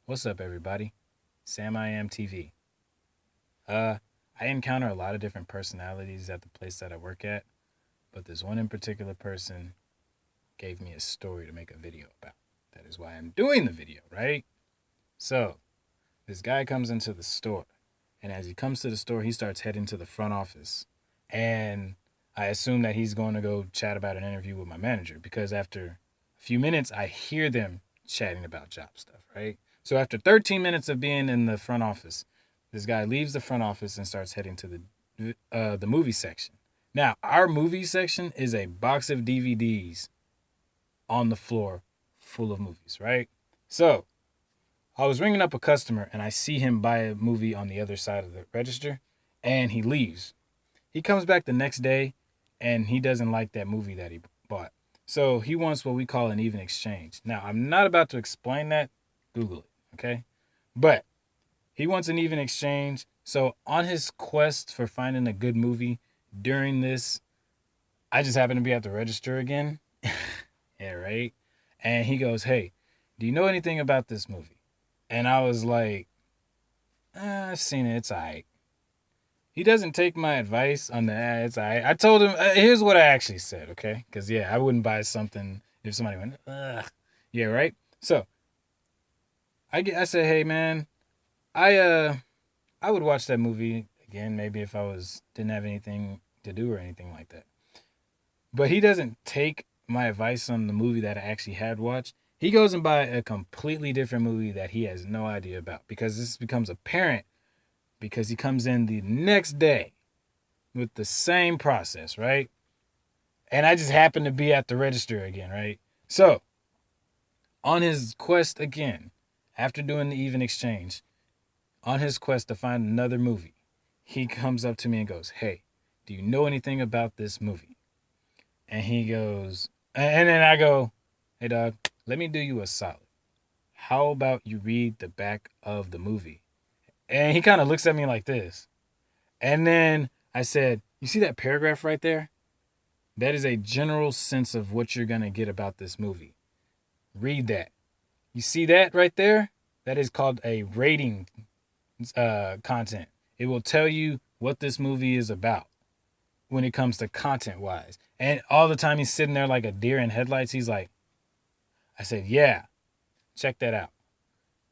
What's up, everybody? Sam I Am TV. I encounter a lot of different personalities at the place that I work at, but this one in particular person gave me a story to make a video about. That is why I'm doing the video, right? So, this guy comes into the store, and as he comes to the store, he starts heading to the front office. And I assume that he's going to go chat about an interview with my manager because after a few minutes, I hear them chatting about job stuff, right? So after 13 minutes of being in the front office, this guy leaves the front office and starts heading to the movie section. Now, our movie section is a box of DVDs on the floor full of movies, right? So I was ringing up a customer and I see him buy a movie on the other side of the register and he leaves. He comes back the next day and he doesn't like that movie that he bought. So he wants what we call an even exchange. Now, I'm not about to explain that. Google it, okay? But he wants an even exchange. So on his quest for finding a good movie during this, I just happen to be at the register again. Yeah, right? And he goes, "Hey, do you know anything about this movie?" And I was like, "I've seen it. It's all right." He doesn't take my advice on the ads. I told him, here's what I actually said, okay? Because, yeah, I wouldn't buy something if somebody went, ugh. Yeah, right? So I said, hey, man, I would watch that movie again, maybe if I didn't have anything to do or anything like that. But he doesn't take my advice on the movie that I actually had watched. He goes and buy a completely different movie that he has no idea about because this becomes apparent because he comes in the next day with the same process, right? And I just happened to be at the register again, right? So, on his quest again, after doing the even exchange, on his quest to find another movie, he comes up to me and goes, "Hey, do you know anything about this movie?" And he goes, and then I go, "Hey, dog, let me do you a solid. How about you read the back of the movie?" And he kind of looks at me like this. And then I said, "You see that paragraph right there? That is a general sense of what you're going to get about this movie. Read that. You see that right there? That is called a rating content. It will tell you what this movie is about when it comes to content wise." And all the time he's sitting there like a deer in headlights. He's like, I said, "Yeah, check that out.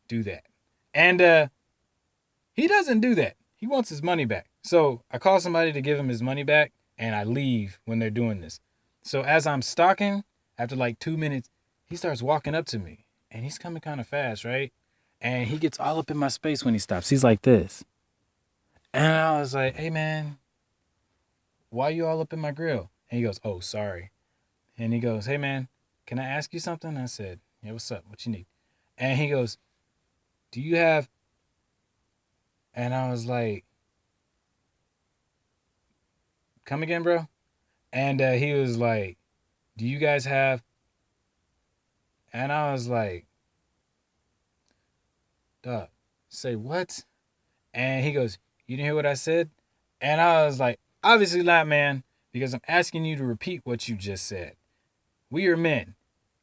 Do that." And he doesn't do that. He wants his money back. So I call somebody to give him his money back and I leave when they're doing this. So as I'm stalking, after like 2 minutes, he starts walking up to me and he's coming kind of fast, right? And he gets all up in my space when he stops. He's like this. And I was like, "Hey, man, why you all up in my grill?" And he goes, "Oh, sorry." And he goes, "Hey, man, can I ask you something?" I said, "Yeah, what's up? What you need?" And he goes, "Do you have," and I was like, "Come again, bro?" And he was like, "Do you guys have," and I was like, "Duh, say what?" And he goes, "You didn't hear what I said?" And I was like, "Obviously not, man, because I'm asking you to repeat what you just said. We are men.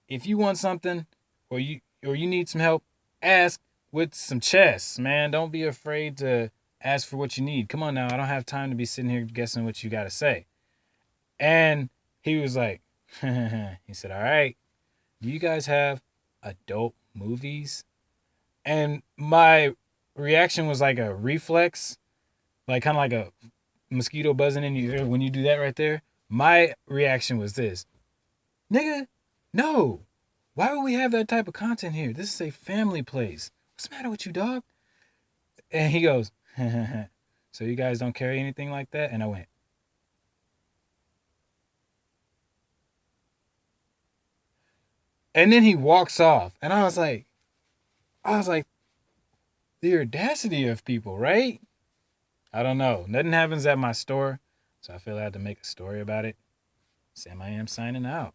If you want something or you need some help, ask with some chest, man. Don't be afraid to ask for what you need. Come on now, I don't have time to be sitting here guessing what you got to say." And he was like, he said, "All right, do you guys have adult movies?" And my reaction was like a reflex, like kind of like a mosquito buzzing in your ear when you do that right there. My reaction was this: "Nigga, no. Why would we have that type of content here? This is a family place. What's the matter with you, dog?" And he goes, "So you guys don't carry anything like that?" And I went, and then he walks off. And I was like, the audacity of people, right? I don't know. Nothing happens at my store. So I feel I had to make a story about it. Sam I Am signing out.